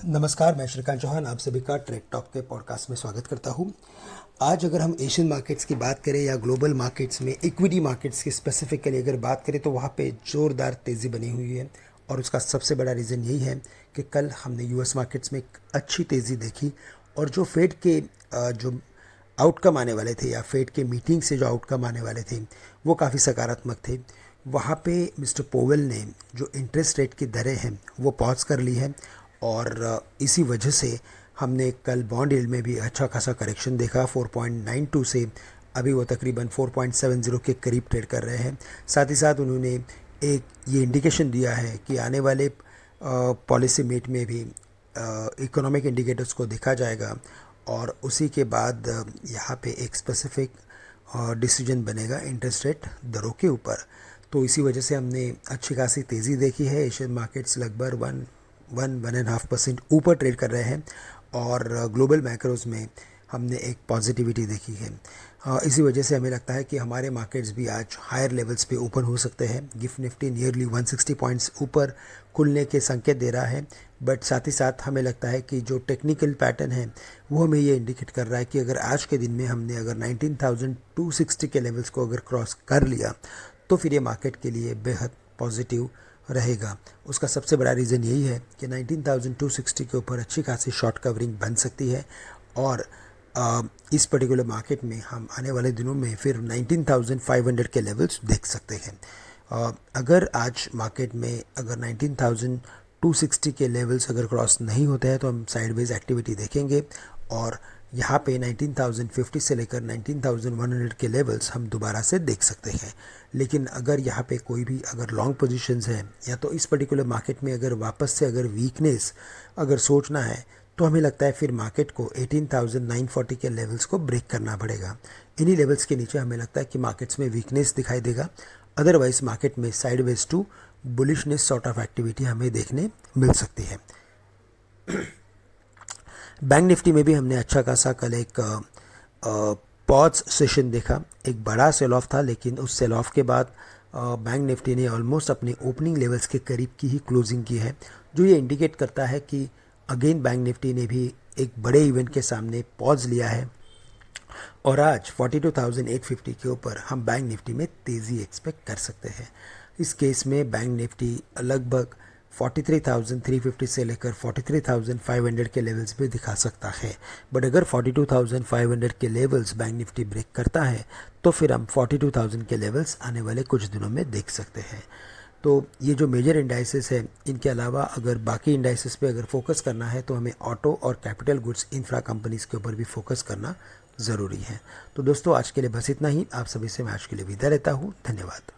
नमस्कार, मैं श्रीकांत चौहान आप सभी का ट्रेड टॉक के पॉडकास्ट में स्वागत करता हूं। आज अगर हम एशियन मार्केट्स की बात करें या ग्लोबल मार्केट्स में इक्विटी मार्केट्स की स्पेसिफिकली अगर बात करें तो वहां पे ज़ोरदार तेज़ी बनी हुई है और उसका सबसे बड़ा रीज़न यही है कि कल हमने यूएस मार्केट्स में एक अच्छी तेज़ी देखी और जो फेड के जो आउटकम आने वाले थे या फेड के मीटिंग से जो आउटकम आने वाले थे वो काफ़ी सकारात्मक थे। वहाँ पे मिस्टर पोवेल ने जो इंटरेस्ट रेट की दरें हैं वो पॉज कर ली है और इसी वजह से हमने कल बॉन्ड यील्ड में भी अच्छा खासा करेक्शन देखा। 4.92 से अभी वो तकरीबन 4.70 के करीब ट्रेड कर रहे हैं। साथ ही साथ उन्होंने एक ये इंडिकेशन दिया है कि आने वाले पॉलिसी मीट में भी इकोनॉमिक इंडिकेटर्स को देखा जाएगा और उसी के बाद यहाँ पे एक स्पेसिफिक डिसीजन बनेगा इंटरेस्ट रेट दरों के ऊपर। तो इसी वजह से हमने अच्छी खासी तेज़ी देखी है। एशियन मार्केट्स लगभग 1.5% ऊपर ट्रेड कर रहे हैं और ग्लोबल मैक्रोज में हमने एक पॉजिटिविटी देखी है। इसी वजह से हमें लगता है कि हमारे मार्केट्स भी आज हायर लेवल्स पे ओपन हो सकते हैं। गिफ्ट निफ्टी नियरली 160 पॉइंट्स ऊपर खुलने के संकेत दे रहा है, बट साथ ही साथ हमें लगता है कि जो टेक्निकल पैटर्न है वो हमें ये इंडिकेट कर रहा है कि अगर आज के दिन में हमने अगर 19,260 के लेवल्स को अगर क्रॉस कर लिया तो फिर ये मार्केट के लिए बेहद पॉजिटिव रहेगा। उसका सबसे बड़ा रीज़न यही है कि 19,260 के ऊपर अच्छी खासी शॉर्ट कवरिंग बन सकती है और इस पर्टिकुलर मार्केट में हम आने वाले दिनों में फिर 19,500 के लेवल्स देख सकते हैं। अगर आज मार्केट में अगर 19,260 के लेवल्स अगर क्रॉस नहीं होते हैं तो हम साइडवेज एक्टिविटी देखेंगे और यहाँ पे 19,050 से लेकर 19,100 के लेवल्स हम दोबारा से देख सकते हैं। लेकिन अगर यहाँ पे कोई भी अगर लॉन्ग पोजीशंस है या तो इस पर्टिकुलर मार्केट में अगर वापस से अगर वीकनेस अगर सोचना है तो हमें लगता है फिर मार्केट को 18,940 के लेवल्स को ब्रेक करना पड़ेगा। इन्हीं लेवल्स के नीचे हमें लगता है कि मार्केट्स में वीकनेस दिखाई देगा। अदरवाइज मार्केट में sideways to bullishness sort of activity हमें देखने मिल सकती है। बैंक निफ्टी में भी हमने अच्छा खासा कल एक पॉज सेशन देखा। एक बड़ा सेल ऑफ था लेकिन उस सेल ऑफ के बाद बैंक निफ्टी ने ऑलमोस्ट अपने ओपनिंग लेवल्स के करीब की ही क्लोजिंग की है, जो ये इंडिकेट करता है कि अगेन बैंक निफ्टी ने भी एक बड़े इवेंट के सामने पॉज लिया है और आज 42,850 के ऊपर हम बैंक निफ्टी में तेज़ी एक्सपेक्ट कर सकते हैं। इस केस में बैंक निफ्टी लगभग 43,350 से लेकर 43,500 के लेवल्स भी दिखा सकता है। बट अगर 42,500 के लेवल्स बैंक निफ्टी ब्रेक करता है तो फिर हम 42,000 के लेवल्स आने वाले कुछ दिनों में देख सकते हैं। तो ये जो मेजर इंडाइसेस है, इनके अलावा अगर बाकी इंडाइसेस पे अगर फोकस करना है तो हमें ऑटो और कैपिटल गुड्स इंफ्रा कंपनीज के ऊपर भी फोकस करना ज़रूरी है। तो दोस्तों, आज के लिए बस इतना ही। आप सभी से मैं आज के लिए विदा लेता हूँ। धन्यवाद।